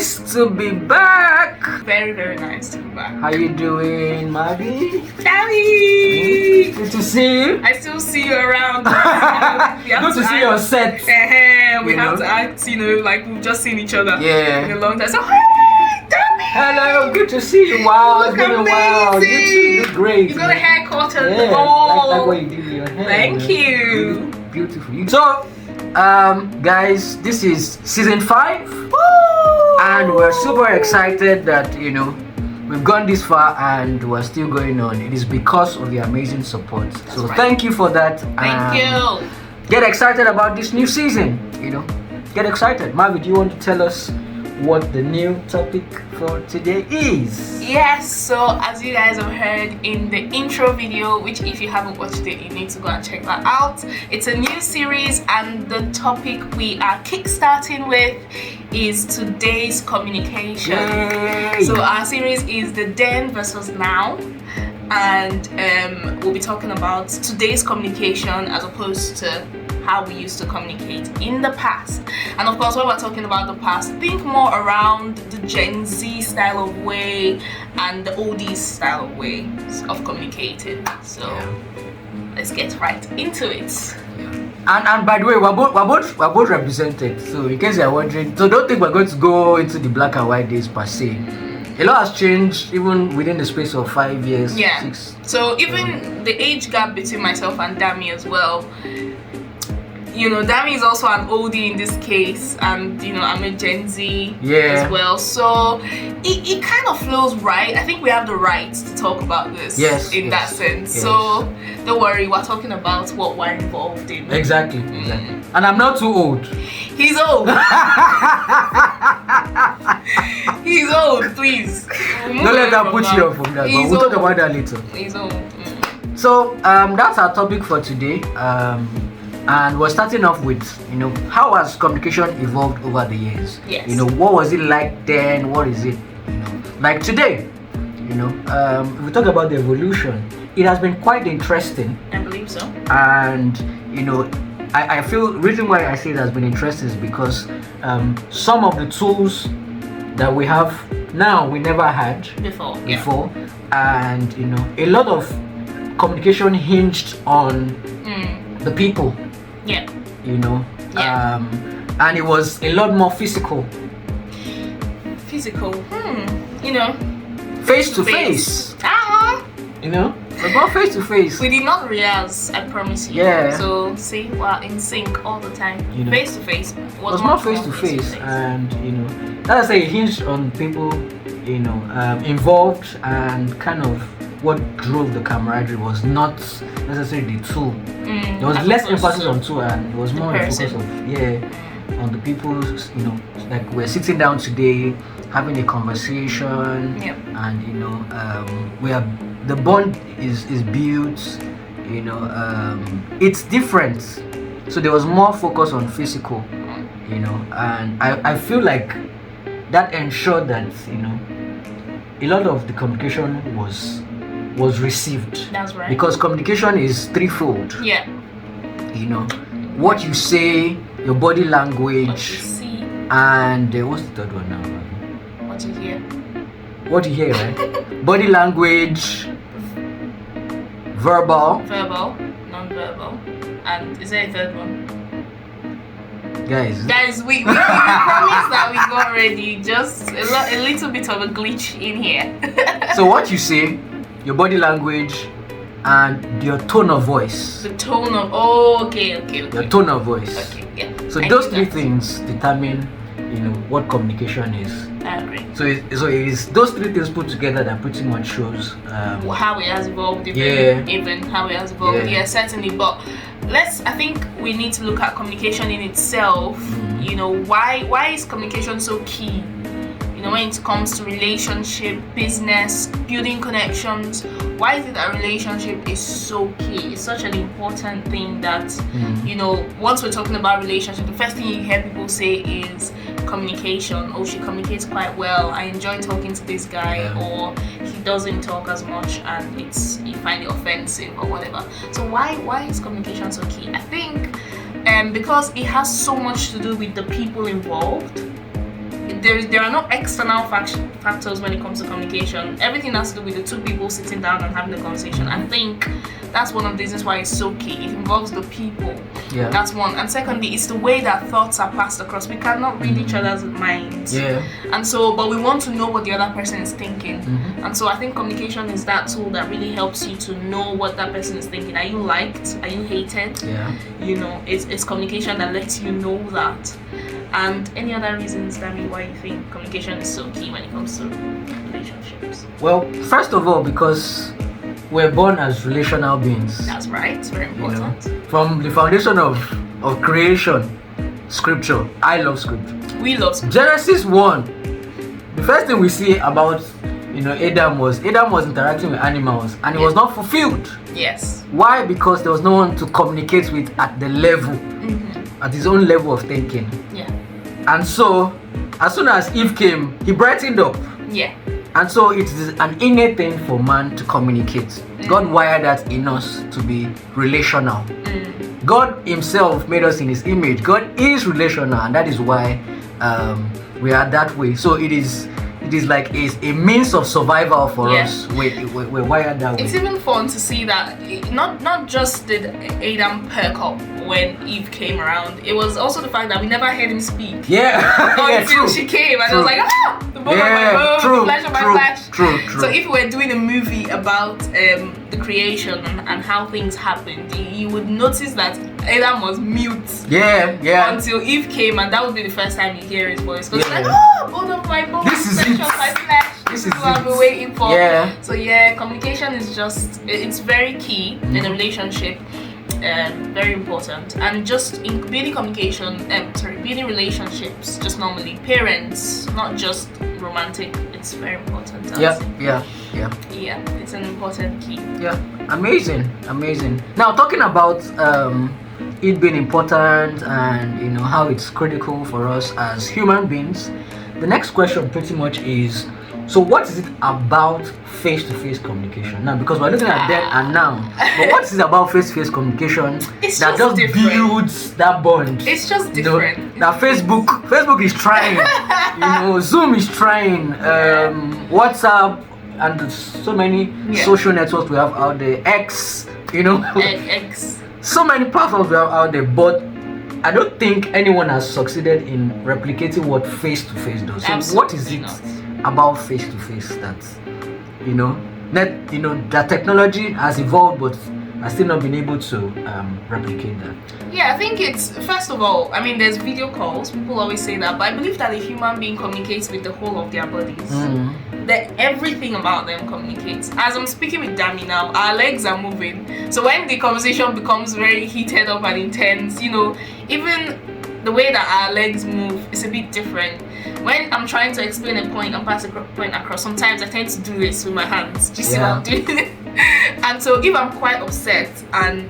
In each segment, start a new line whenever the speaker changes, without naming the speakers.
nice to be back.
Very, very nice to be back.
How you doing, Maggie?
Daddy!
Good to see you.
I still see you around.
Good to see your set.
We have to act, like we've just seen each other
Yeah.
in a long time. So, hey, Daddy!
Hello, good to see you. Wow, it's been a while. You look great.
You got a haircut and
yeah,
all.
like what you did with your hair.
Thank you.
Beautiful. So, guys, this is season 5.
Woo!
And we're super excited that, we've gone this far and we're still going on. It is because of the amazing support. So thank you for that.
Thank you.
Get excited about this new season, Get excited. Marvin, do you want to tell us what the new topic for today is?
Yes, so as you guys have heard in the intro video, which if you haven't watched it, you need to go and check that out. It's a new series and the topic we are kickstarting with is today's communication.
Yay.
So our series is the then versus now, and we'll be talking about today's communication as opposed to how we used to communicate in the past. And of course, when we're talking about the past, think more around the Gen Z style of way and the oldies style of way of communicating. So let's get right into it.
And by the way, we're both represented. So in case you're wondering, so don't think we're going to go into the black and white days per se. A lot has changed even within the space of 5 years.
Yeah.
6.
So even the age gap between myself and Dami as well. Dami is also an oldie in this case, and I'm a Gen Z as well. So it kind of flows right. I think we have the right to talk about this in that sense. Yes. So don't worry, we're talking about what we're involved in.
Exactly. And I'm not too old.
He's old. He's old, please.
Don't let that put you off from that. But we'll talk about that later.
He's old.
So that's our topic for today. And we're starting off with, how has communication evolved over the years?
Yes.
What was it like then? What is it, like today? If we talk about the evolution, it has been quite interesting.
I believe so.
And, I feel the reason why I say it has been interesting is because some of the tools that we have now we never had
before.
And, a lot of communication hinged on the people.
Yeah.
And it was a lot more physical. Face to face. About face to face.
We did not rehearse, I promise you.
Yeah.
So see, we're in sync all the time. Face to face
was more face to face, and that's it hinged on people, involved, and kind of what drove the camaraderie was not necessarily the tool. There was less emphasis on tool, and it was more a focus of on the people. Like we're sitting down today, having a conversation, and we are the bond is built. It's different. So there was more focus on physical, and I feel like that ensured that a lot of the communication was received.
That's right.
Because communication is threefold.
Yeah.
What you say, your body language,
what you see,
and what's the third one now?
What you hear.
What you hear, right? Body language, verbal,
non-verbal, and is there a third one?
Guys,
we promised that we got ready. Just a little bit of a glitch in here.
So what you say, your body language, and your tone of voice.
The tone of okay.
Your tone of voice.
Okay, yeah.
So those three things determine, what communication is.
I agree.
So it is those three things put together that pretty much shows
how it has evolved. Even how it has evolved. Yeah, certainly. But I think we need to look at communication in itself. Why is communication so key? When it comes to relationship, business, building connections, why is it that relationship is so key? It's such an important thing that, once we're talking about relationship, the first thing you hear people say is communication. Oh, she communicates quite well. I enjoy talking to this guy, or he doesn't talk as much and you find it offensive or whatever. So why is communication so key? I think because it has so much to do with the people involved. there are no external factors when it comes to communication. Everything has to do with the two people sitting down and having a conversation. I think that's one of the reasons why it's so key. It involves the people.
Yeah.
That's one. And secondly, it's the way that thoughts are passed across. We cannot read each other's minds.
Yeah.
And so, but we want to know what the other person is thinking. And so I think communication is that tool that really helps you to know what that person is thinking. Are you liked? Are you hated?
Yeah.
You know, it's communication that lets you know that. And any other reasons, Dami, why you think communication is so key when it comes to relationships?
Well, first of all, because we're born as relational beings.
That's right. It's very important.
You know, from the foundation of creation, scripture. I love scripture.
We love scripture.
Genesis 1. The first thing we see about Adam was interacting with animals, and it was not fulfilled.
Yes.
Why? Because there was no one to communicate with at the level, at his own level of thinking.
Yeah.
And so, as soon as Eve came, he brightened up.
Yeah.
And so it is an innate thing for man to communicate. God wired that in us to be relational. God himself made us in his image. God is relational, and that is why we are that way. So it is like a means of survival for us. We're wired that way.
It's even fun to see that not just did Adam perk up when Eve came around, it was also the fact that we never heard him speak.
Yeah.
Until she came, and it was like, the bone of my bone, the flesh of my flesh.
True.
So if we were doing a movie about the creation and how things happened, you would notice that Adam was mute.
Yeah.
Until Eve came, and that would be the first time you hear his voice. Because like, bone of my bone,
this is
flesh of my flesh. This is what I've been waiting for.
Yeah.
So communication is it's very key in a relationship. Very important, and just in building building relationships, just normally parents, not just romantic, it's very important.
Yeah,
it's an important key.
Yeah, amazing. Now talking about it being important and how it's critical for us as human beings, the next question pretty much is, so what is it about face-to-face communication now? Because we're looking at then and now, but what is it about face-to-face communication that just builds that bond?
It's just different.
Now Facebook is trying, Zoom is trying, WhatsApp, and so many social networks we have out there, X,
X.
So many platforms we have out there, but I don't think anyone has succeeded in replicating what face-to-face does. So
Absolutely
what is it
not
about face-to-face that that technology has evolved but has still not been able to replicate that?
I think it's, first of all, there's video calls, people always say that, but I believe that a human being communicates with the whole of their bodies. That everything about them communicates. As I'm speaking with Dami now, our legs are moving, so when the conversation becomes very heated up and intense, even the way that our legs move is a bit different. When I'm trying to explain a point and pass a point across, sometimes I tend to do this with my hands. Do you see what I'm doing? And so if I'm quite upset and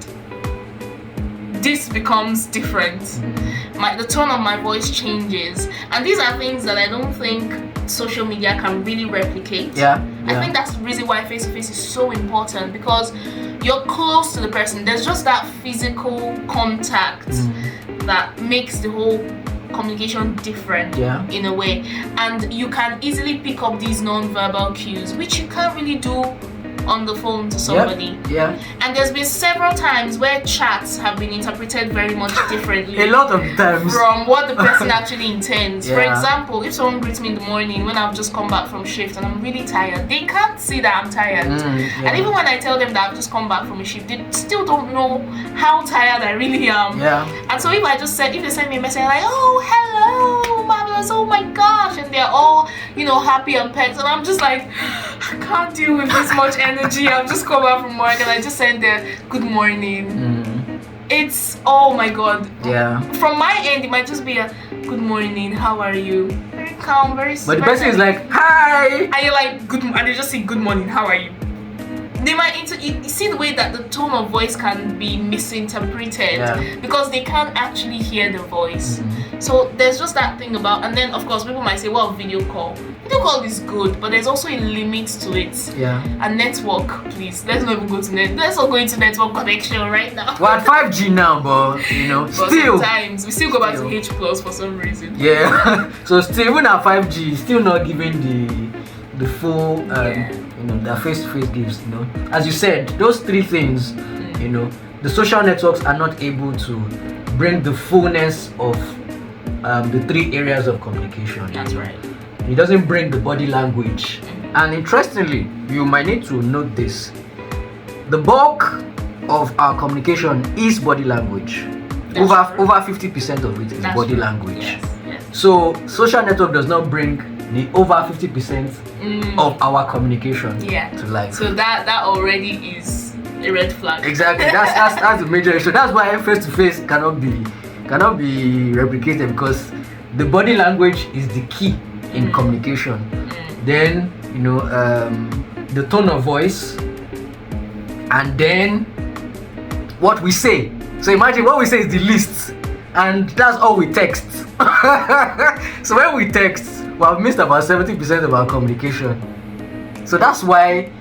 this becomes different, the tone of my voice changes. And these are things that I don't think social media can really replicate. I think that's the reason why face-to-face is so important, because you're close to the person. There's just that physical contact that makes the whole communication different in a way, and you can easily pick up these non-verbal cues which you can't really do on the phone to somebody. And there's been several times where chats have been interpreted very much differently.
A lot of times. From
what the person actually intends. For example, if someone greets me in the morning when I've just come back from shift and I'm really tired, they can't see that I'm tired. And even when I tell them that I've just come back from a shift, they still don't know how tired I really am. And so if they send me a message like, oh, hello, marvelous, oh my gosh, and they're all, happy and pets, and I'm just like, I can't deal with this much energy. I've just come back from work and I just sent their good morning. It's, oh my god. From my end, it might just be a good morning, how are you? Very calm, very sweet.
But the person is like, hi!
And you're like, good, and they just say good morning, how are you? They might you see the way that the tone of voice can be misinterpreted because they can't actually hear the voice. So there's just that thing about, and then of course people might say, well, video call is good, but there's also a limit to it.
Yeah.
And network, please, let's not even go to let's not go into network connection right now.
We're at 5G now, but
but
still
sometimes we still go back to H+ for some reason.
Yeah. So still, even at 5G, still not giving the full that face-to-face gives. As you said, those three things, the social networks are not able to bring the fullness of the three areas of communication.
That's right.
It doesn't bring the body language. And interestingly, you might need to note this: the bulk of our communication is body language. Over 50% of it is body language. Yes. So social network does not bring the over 50% of our communication to life.
So that already is a red flag.
Exactly. That's the major issue. That's why face to face cannot be replicated, because the body language is the key in communication. Then the tone of voice, and then what we say. So imagine what we say is the list, and that's all we text. So when we text, we have missed about 70% of our communication. So that's why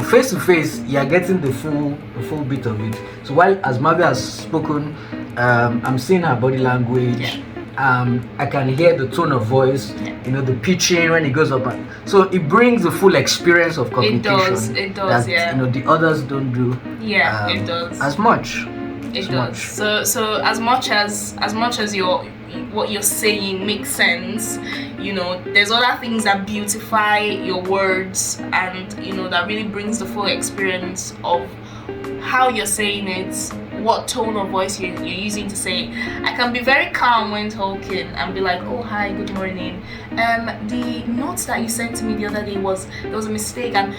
face to face, you are getting the full bit of it. So while as Mavi has spoken, I'm seeing her body language. I can hear the tone of voice, the pitching when it goes up. So it brings the full experience of communication.
It does,
that, the others don't do.
Yeah, it does.
As much.
It does. So as much as what you're saying makes sense, there's other things that beautify your words, and that really brings the full experience of how you're saying it, what tone of voice you're using to say. I can be very calm when talking and be like, oh hi, good morning, the notes that you sent to me the other day there was a mistake, and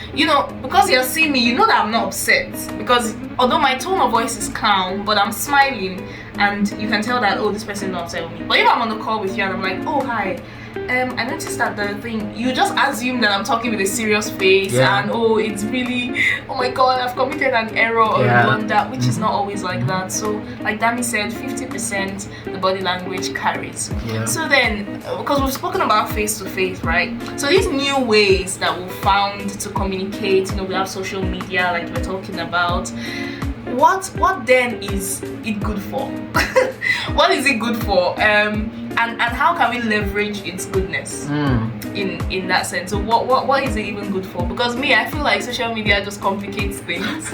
because you're seeing me, that I'm not upset, because although my tone of voice is calm, but I'm smiling, and you can tell that, oh, this person is not upset with me. But if I'm on the call with you and I'm like, oh hi, I noticed that the thing, you just assume that I'm talking with a serious face, and it's really, oh my god, I've committed an error or done that, which is not always like that. So like Dami said, 50% the body language carries. So then, because we've spoken about face to face, right? So these new ways that we've found to communicate, we have social media like we're talking about. What then is it good for? What is it good for? And how can we leverage its goodness in that sense? So what is it even good for? Because I feel like social media just complicates things.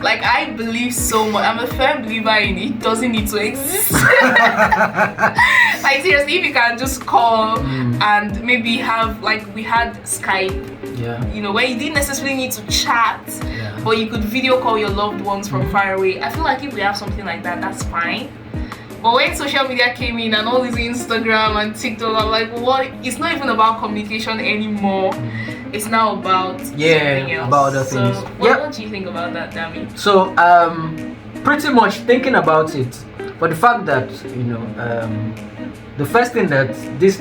Like, I believe so much. I'm a firm believer in it doesn't need to exist. Like, seriously, if you can just call and maybe have, like, we had Skype. Where you didn't necessarily need to chat, but you could video call your loved ones from far away. I feel like if we have something like that, that's fine. But when social media came in and all this Instagram and TikTok, I'm like, what? It's not even about communication anymore. It's now about something else.
About other things.
So what do you think about that, Dami?
So pretty much thinking about it, but the fact that the first thing that these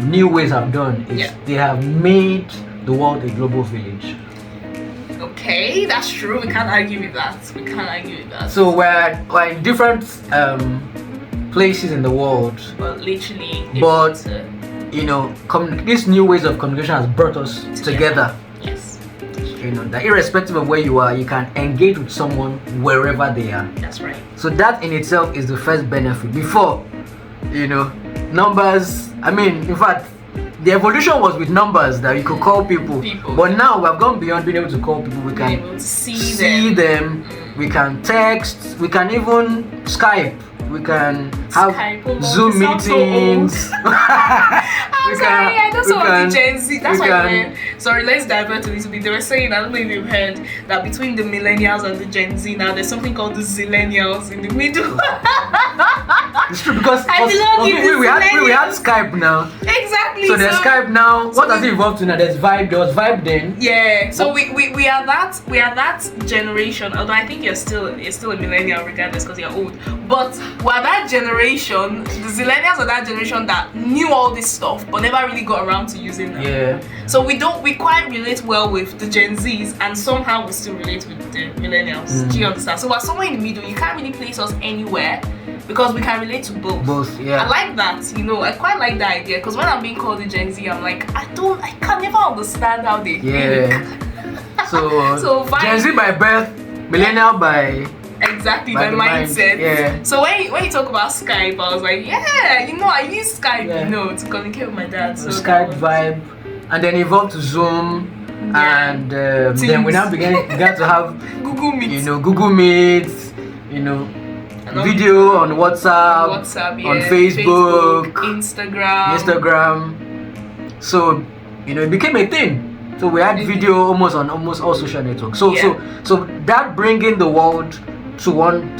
new ways have done is they have made the world a global village.
Okay, that's true. We can't argue with that.
So we're in different places in the world.
But literally.
These new ways of communication has brought us together.
Yes.
That irrespective of where you are, you can engage with someone wherever they are.
That's right.
So that in itself is the first benefit. Before, numbers. In fact, the evolution was with numbers that you could call people. But now we have gone beyond being able to call people. We can
able to see them.
We can text. We can even Skype. We can have Zoom meetings.
I'm sorry, I just want the Gen Z. That's why sorry, let's divert a little bit. They were saying, I don't know if you've heard, that between the millennials and the Gen Z now, there's something called the zillennials in the middle.
It's true, because we had Skype now.
Exactly.
So there's Skype now. What does it evolve to now? There's Vibe. There was Vibe then.
Yeah. So we are that generation. Although I think you're still a millennial regardless because you're old. But we're that generation. The zillennials are that generation that knew all this stuff but never really got around to using them.
Yeah.
So we quite relate well with the Gen Zs, and somehow we still relate with the millennials. Do you understand? So we're somewhere in the middle. You can't really place us anywhere. because we can relate to both.
Both, yeah.
I like that, I quite like that idea, because when I'm being called a Gen Z, I'm like, I can never understand how they think.
So Gen Z by birth, millennial by...
Exactly, by mindset.
Yeah.
So when you talk about Skype, I was like, I use Skype, to communicate with my dad. So
Skype vibe, and then evolved to Zoom, and then we now began to have
Google Meet.
Google Meet, video on WhatsApp, on Facebook, Instagram. So it became a thing. So we had video almost on almost all social networks. So that bringing the world to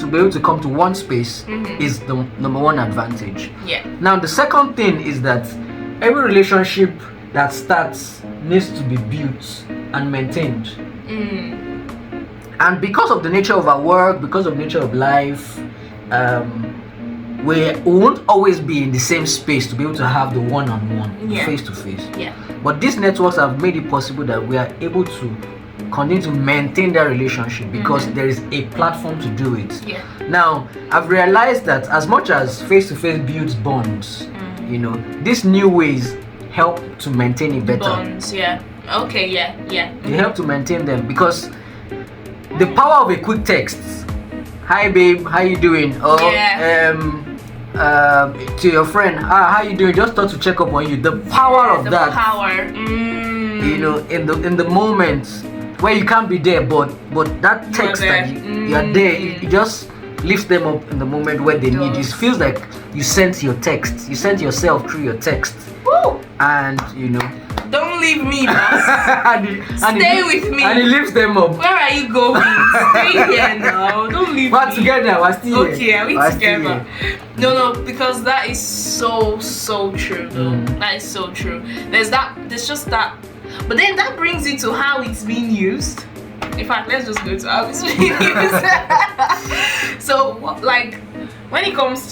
be able to come to one space is the number one advantage.
Yeah.
Now the second thing is that every relationship that starts needs to be built and maintained. And because of the nature of our work, because of the nature of life, we won't always be in the same space to be able to have the one-on-one, face-to-face.
Yeah.
But these networks have made it possible that we are able to continue to maintain that relationship because there is a platform to do it.
Yeah.
Now, I've realized that as much as face-to-face builds bonds, these new ways help to maintain it better.
Bonds, yeah. Okay, yeah.
They help to maintain them because the power of a quick text, "Hi babe, how you doing?" Or to your friend, "How you doing? Just thought to check up on you." The power of that. In the moment where you can't be there, but that text that you're there, it just lifts them up in the moment where they need you. It feels like you sent your text, you sent yourself through your text.
Woo!
And
don't leave me, boss. Stay with me.
And it lifts them up.
Where are you going? Stay here now. Don't leave me.
We're together. We're still here.
Okay, are we together? No, because that is so true. That is so true. There's just that. But then that brings it to how it's being used. In fact, let's just go to how it's being used. So, when it comes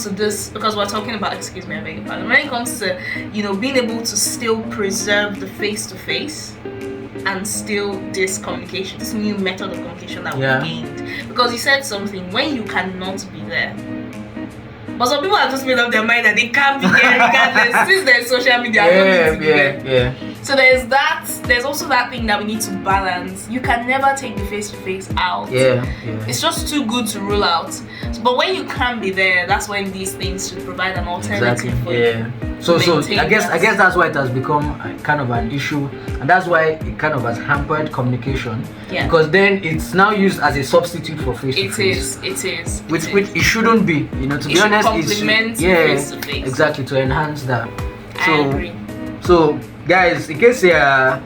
to this, because we're talking about, excuse me, I beg your pardon. When it comes to being able to still preserve the face-to-face and still this communication, this new method of communication that we gained, because you said something when you cannot be there. But some people have just made up their mind that they can't be there regardless. Since there's social media, I don't need to be there. So there's that. There's also that thing that we need to balance. You can never take the face-to-face out. It's just too good to rule out. But when you can be there, that's when these things should provide an alternative for you.
So I guess that's why it has become kind of an issue, and that's why it kind of has hampered communication.
Yeah.
Because then it's now used as a substitute for face-to-face.
It is.
Which it shouldn't be. To be honest,
complement face-to-face.
Exactly, to enhance that.
I agree.
So guys, in case you have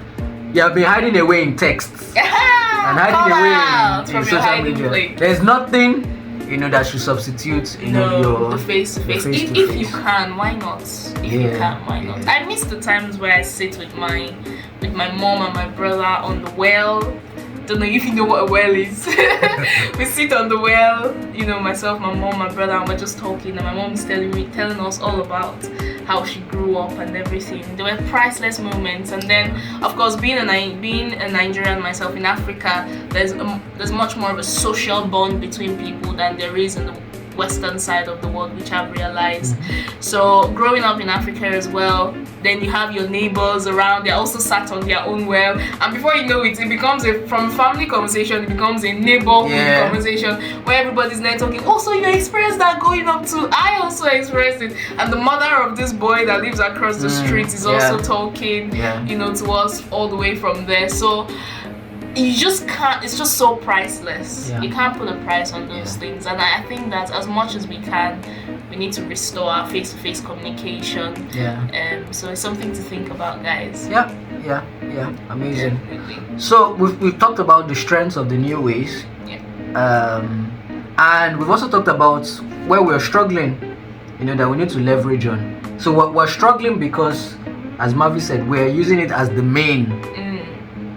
been hiding away in texts and hiding away in social media, there's nothing that should substitute your
the face-to-face. If you can, why not? If you can, why not? I miss the times where I sit with my mom and my brother on the well. Don't know if you know what a well is. We sit on the well, myself, my mom, my brother, and we're just talking, and my mom is telling us all about how she grew up and everything. There were priceless moments. And then, of course, being a Nigerian myself in Africa, there's much more of a social bond between people than there is in the western side of the world, which I've realized. So growing up in Africa as well, then you have your neighbors around, they're also sat on their own well, and before you know it, it becomes from family conversation, it becomes a neighborhood conversation where everybody's there talking, oh, so you experienced that going up to, I also experienced it, and the mother of this boy that lives across the street is also talking to us all the way from there. So you just can't, it's just so priceless. You can't put a price on those things, and I think that as much as we can, we need to restore our face-to-face communication. So it's something to think about, guys. Amazing. Definitely. So we've talked about the strengths of the new ways, and we've also talked about where we're struggling, that we need to leverage on. So we're struggling because, as Mavi said, we're using it as the main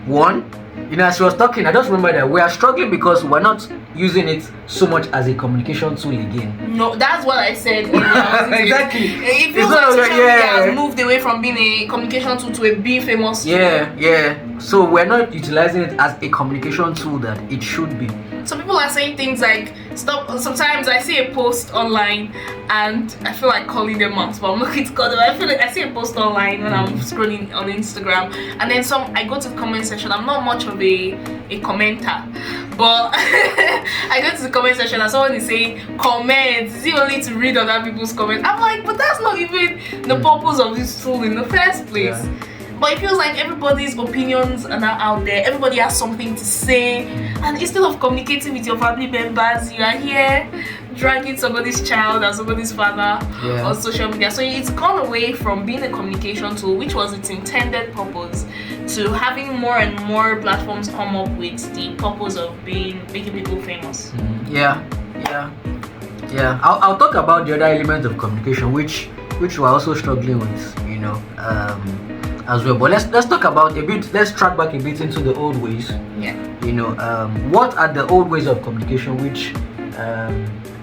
one. As she was talking, I just remember that we are struggling because we're not using it so much as a communication tool again. No, that's what I said.
Exactly.
It feels like social media has moved away from being a communication tool to a being famous tool.
So we're not utilizing it as a communication tool that it should be.
some people are saying things like stop. Sometimes I see a post online and I feel like calling them out, but I'm not going to call them. I feel like I see a post online when I'm scrolling on Instagram, and then I go to the comment section. I'm not much of a commenter, but I go to the comment section and someone is saying, comment, is it only to read other people's comments? I'm like, but that's not even the purpose of this tool in the first place. Yeah. But it feels like everybody's opinions are now out there. Everybody has something to say. And instead of communicating with your family members, you are here dragging somebody's child and somebody's father on social media. So it's gone away from being a communication tool, which was its intended purpose, to having more and more platforms come up with the purpose of making people famous.
Yeah. I'll talk about the other element of communication, which we're also struggling with, as well. But let's talk about a bit. Let's track back a bit into the old ways.
Yeah.
What are the old ways of communication which,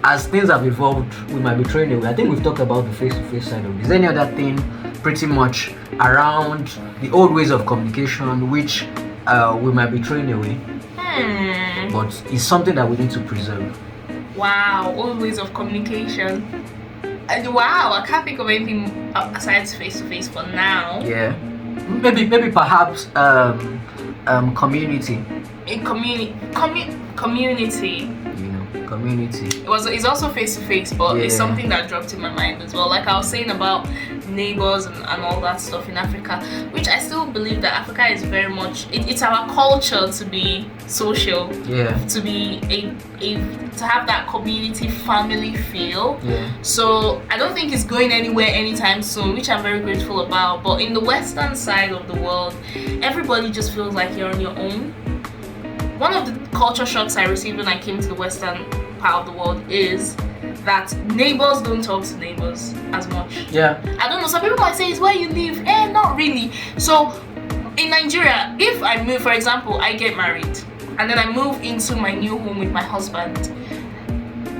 as things have evolved, we might be thrown away? I think we've talked about the face-to-face side of this. Any other thing, pretty much around the old ways of communication which we might be throwing away, but it's something that we need to preserve.
Wow, old ways of communication. Wow, I can't think of anything aside face-to-face for now.
Yeah. Maybe perhaps community.
In community.
Community.
It's also face-to-face, but it's something that dropped in my mind as well. Like I was saying about neighbors and all that stuff in Africa, which I still believe that Africa is very much it's our culture to be social, to be to have that community family feel. So I don't think it's going anywhere anytime soon, which I'm very grateful about. But in the western side of the world, everybody just feels like you're on your own. One of the culture shocks I received when I came to the western part of the world is that neighbors don't talk to neighbors as much.
Yeah.
I don't know, some people might say it's where you live. Not really. So in Nigeria, if I move, for example, I get married and then I move into my new home with my husband,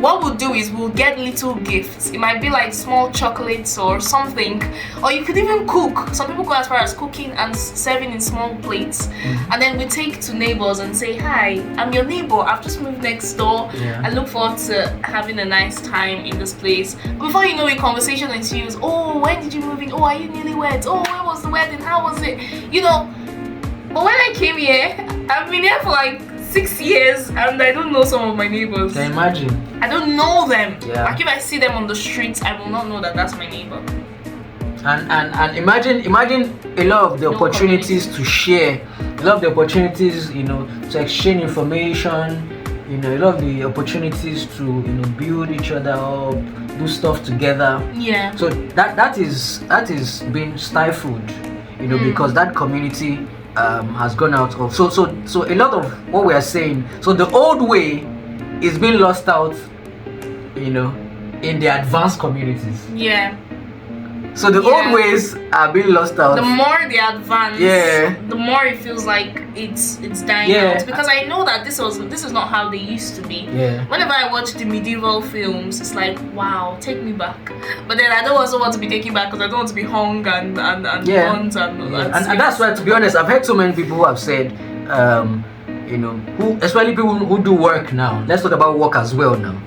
what we'll do is we'll get little gifts. It might be like small chocolates or something, or you could even cook. Some people go as far as cooking and serving in small plates, and then we take to neighbors and say, hi, I'm your neighbor, I've just moved next door. I look forward to having a nice time in this place. Before you know it, conversation ensues. Oh, when did you move in? Oh, are you newlyweds? Oh, when was the wedding? How was it? But when I came here, I've been here for like 6 years and I don't know some of my neighbors.
Can you imagine?
I don't know them.
Yeah.
Like if I see them on the streets, I will not know that that's my neighbor.
And imagine a lot of the opportunities to share, a lot of the opportunities, to exchange information, a lot of the opportunities to build each other up, do stuff together.
Yeah.
So that is being stifled, because that community has gone out of. So a lot of what we are saying. So the old way is being lost out, in the advanced communities.
Yeah.
So the old ways are being lost out.
The more they advance, the more it feels like it's dying out. Because I know that this is not how they used to be.
Yeah.
Whenever I watch the medieval films, it's like, wow, take me back. But then I don't also want to be taken back because I don't want to be hung and burnt and
that's why, to be honest, I've heard so many people who have said, who, especially people who do work now. Let's talk about work as well now.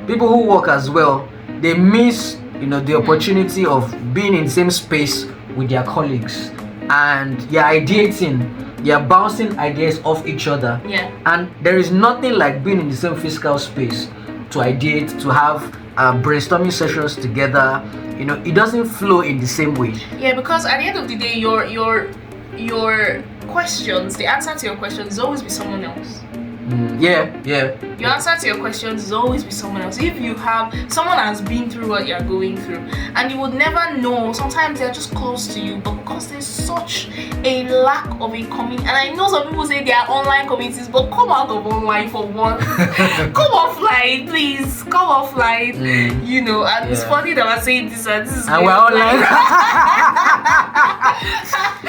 People who work as well, they miss the opportunity of being in the same space with their colleagues, and they're ideating, they're bouncing ideas off each other.
Yeah. And
there is nothing like being in the same physical space to ideate, to have brainstorming sessions together. It doesn't flow in the same way.
Yeah, because at the end of the day, your questions, the answer to your questions is always be someone else.
Yeah.
Your answer to your questions is always be someone else. If you have someone has been through what you're going through, and you would never know. Sometimes they're just close to you, but because there's such a lack of a community, and I know some people say they are online communities, but come out of online for once. Come offline, please. Come offline. And it's funny that I'm saying this and this is.
And we're online.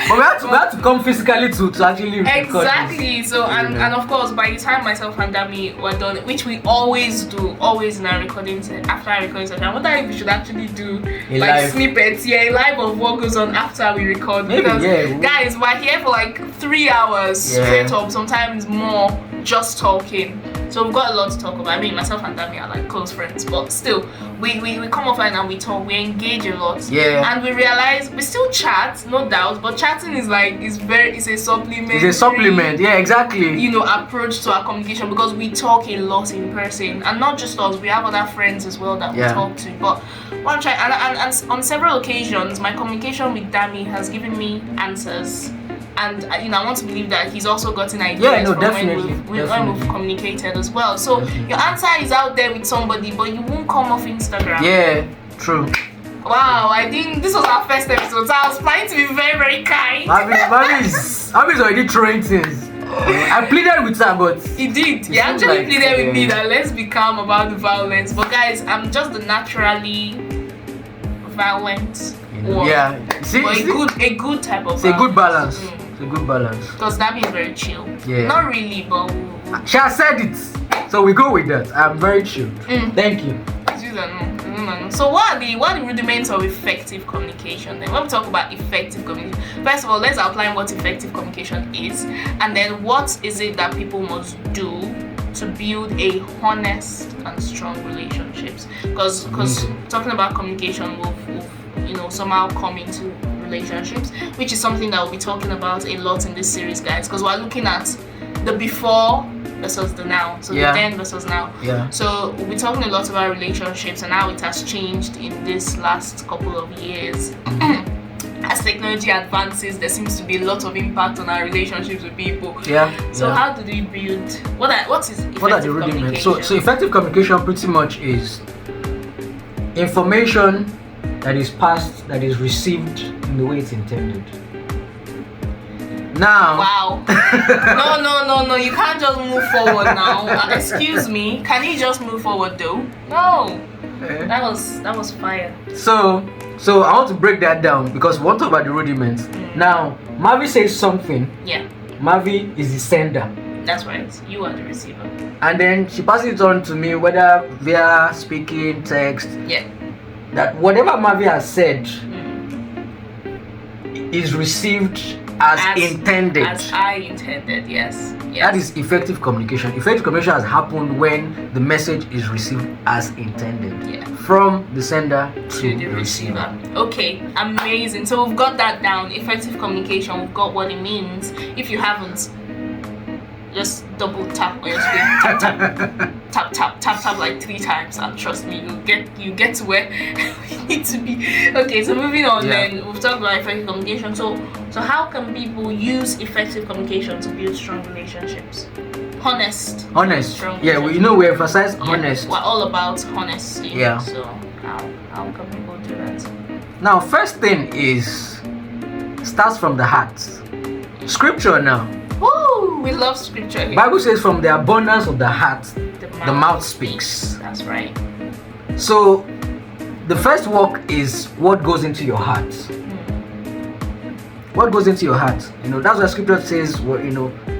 But we have to come physically to actually record.
Exactly. So and of course, by the time myself and Dami were done, which we always do, always in our recordings, after our recording session, I wonder if we should actually do
live
snippets, a live of what goes on after we record. Because guys, we're here for like 3 hours straight up, sometimes more, just talking. So we've got a lot to talk about. I mean, myself and Dami are like close friends, but still, we come offline and we talk, we engage a lot.
Yeah.
And we realize we still chat, no doubt, but chatting is like it's a supplement.
It's a supplement, yeah, exactly.
You know, approach to our communication, because we talk a lot in person, and not just us. We have other friends as well that we talk to. But what I'm trying, and on several occasions, my communication with Dami has given me answers. And I want to believe that he's also gotten ideas from when we've communicated as well. So your answer is out there with somebody, but you won't come off Instagram.
Yeah, true.
Wow, I think this was our first episode, so I was planning to be very, very kind.
Abby's already throwing things. I pleaded with her, but
he did. He actually pleaded with me that let's be calm about the violence. But guys, I'm just the naturally violent.
See,
but a good type of.
It's a good balance. It's a good balance.
Because Dami is very chill.
Yeah.
Not really, but
she has said it, so we go with that. I'm very chill. Thank you.
So what are the rudiments of effective communication then? When we talk about effective communication, first of all, let's outline what effective communication is, and then what is it that people must do to build a honest and strong relationships. Because talking about communication will somehow come into relationships, which is something that we'll be talking about a lot in this series, guys, because we're looking at the before versus the now, so the then versus now. So we'll be talking a lot about relationships and how it has changed in this last couple of years. As technology advances, there seems to be a lot of impact on our relationships with people. So how do we build? What is effective communication?
So effective communication pretty much is information that is passed, that is received in the way it's intended. Now.
Wow. No. You can't just move forward now. Excuse me. Can you just move forward though? No. That was fire.
So I want to break that down because we want to talk about the rudiments. Now, Mavi says something.
Yeah.
Mavi is the sender.
That's right. You are the receiver.
And then she passes it on to me, whether via speaking, text.
Yeah.
That whatever Mavi has said is received as intended.
As I intended, yes.
That is effective communication. Effective communication has happened when the message is received as intended. From the sender to the receiver.
Okay, amazing. So we've got that down. Effective communication, we've got what it means. If you haven't, just double tap on your screen. Tap like 3 times, and trust me, you get to where you need to be. Okay, so moving on. Then we've talked about effective communication. So how can people use effective communication to build strong relationships? Honest.
Strong. Yeah, we emphasize honest.
We're all about honesty.
Yeah.
So how can people do that?
Now, first thing is starts from the heart. Scripture now.
Woo! We love scripture here.
Bible says from the abundance of the heart, the mouth speaks.
That's right.
So the first work is what goes into your heart. What goes into your heart? That's what scripture says.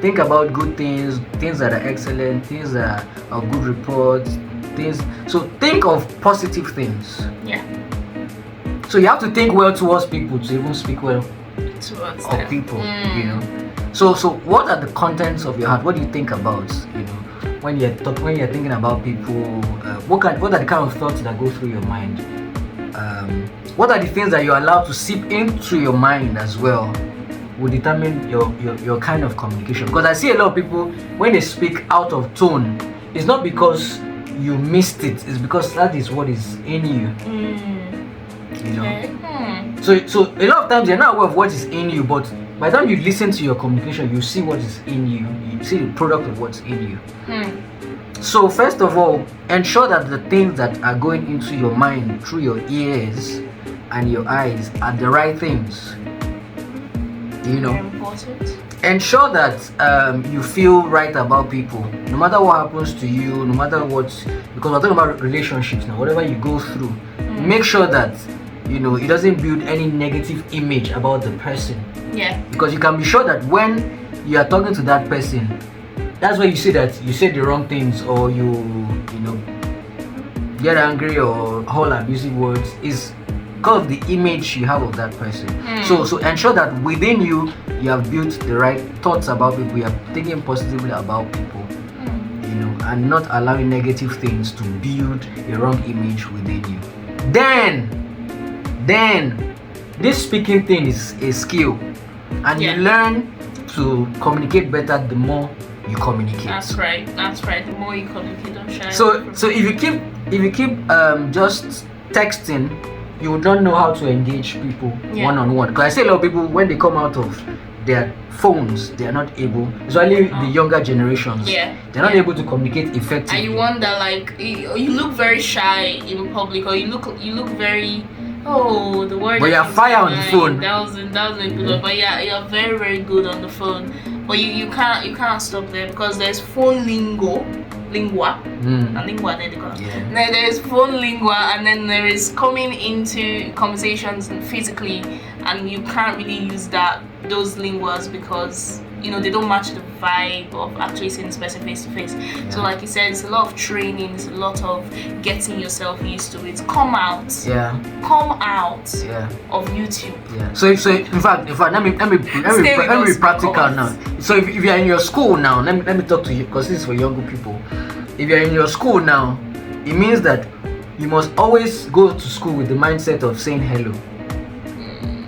Think about good things that are excellent, things that are good reports, things. So think of positive things.
Yeah.
So you have to think well towards people to even speak well
towards
of people. So what are the contents of your heart? What do you think about? When you're thinking about people, what are the kind of thoughts that go through your mind? What are the things that you're allowed to seep into your mind as well? Will determine your kind of communication. Because I see a lot of people when they speak out of tone, it's not because you missed it, it's because that is what is in you. So a lot of times you're not aware of what is in you, but by the time you listen to your communication, you see what is in you. You see the product of what's in you. So first of all, ensure that the things that are going into your mind through your ears and your eyes are the right things.
Important.
Ensure that you feel right about people, no matter what happens to you, no matter what. Because we're talking about relationships now. Whatever you go through, make sure that it doesn't build any negative image about the person.
Yeah.
Because you can be sure that when you are talking to that person, that's where you see that you said the wrong things, or you get angry or whole abusive words, is because of the image you have of that person. So ensure that within you have built the right thoughts about people, you are thinking positively about people, and not allowing negative things to build a wrong image within you. Then this speaking thing is a skill, and you learn to communicate better the more you communicate.
That's right. The more you communicate, don't shy.
So if you keep just texting, you don't know how to engage people one-on-one. Because I say a lot of people, when they come out of their phones, they are not able, especially the younger generations, they're not able to communicate effectively.
And you wonder, like, you look very shy in public, or you look very, the word.
But you're fire on the phone.
That was a good one. But you're very, very good on the phone. But you can't stop there, because there's phone lingua. There's phone lingua, and then there is coming into conversations physically, and you can't really use those linguas because they don't match the vibe of actually seeing this person face to face. So like you said, it's a lot of training, it's a lot of getting yourself used to it. Come out of YouTube.
So in fact let me be practical now. So if you're in your school now, let me talk to you, because this is for younger people. If you're in your school now, it means that you must always go to school with the mindset of saying hello.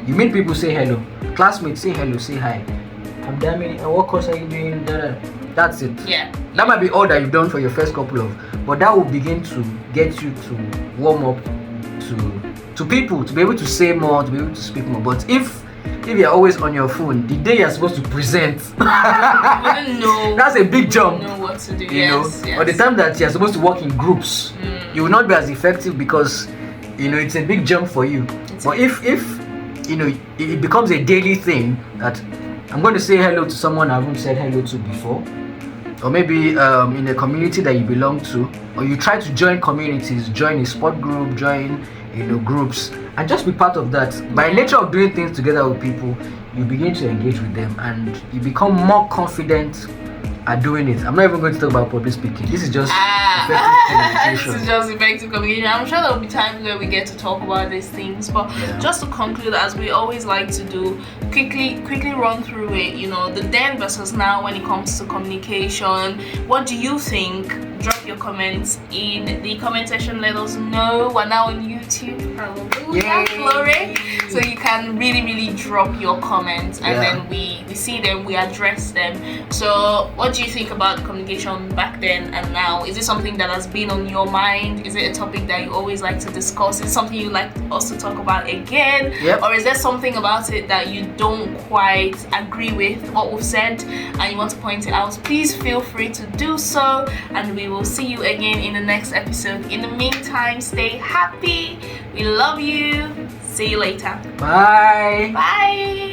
You meet people, say hello. Classmates, say hello, say hi. I'm Damien, what course are you doing? That's it. That might be all that you've done for your first couple of, but that will begin to get you to warm up to people, to be able to say more, to be able to speak more. But if you're always on your phone, the day you're supposed to present,
you wouldn't know.
That's a big jump.
You know what to do.
Or the time that you're supposed to work in groups, you will not be as effective, because it's a big jump for you. But if it becomes a daily thing that I'm going to say hello to someone I haven't said hello to before, or maybe in a community that you belong to, or you try to join communities, join a sport group, join groups, and just be part of that. By nature of doing things together with people, you begin to engage with them, and you become more confident at doing it. I'm not even going to talk about public speaking. This is just effective communication.
This is just effective communication. I'm sure there will be times where we get to talk about these things, but just to conclude, as we always like to do, quickly run through it. The then versus now when it comes to communication. What do you think? Drop your comments in the comment section. Let us know. We're now on YouTube. Hallelujah, glory. So you can really drop your comments, and then we see them, we address them. So what do you think about the communication back then and now? Is it something that has been on your mind? Is it a topic that you always like to discuss? Is it something you like us to talk about again? Or is there something about it that you don't quite agree with what we've said and you want to point it out? Please feel free to do so, and we will see you again in the next episode. In the meantime, stay happy. We love you. See you later.
Bye.
Bye.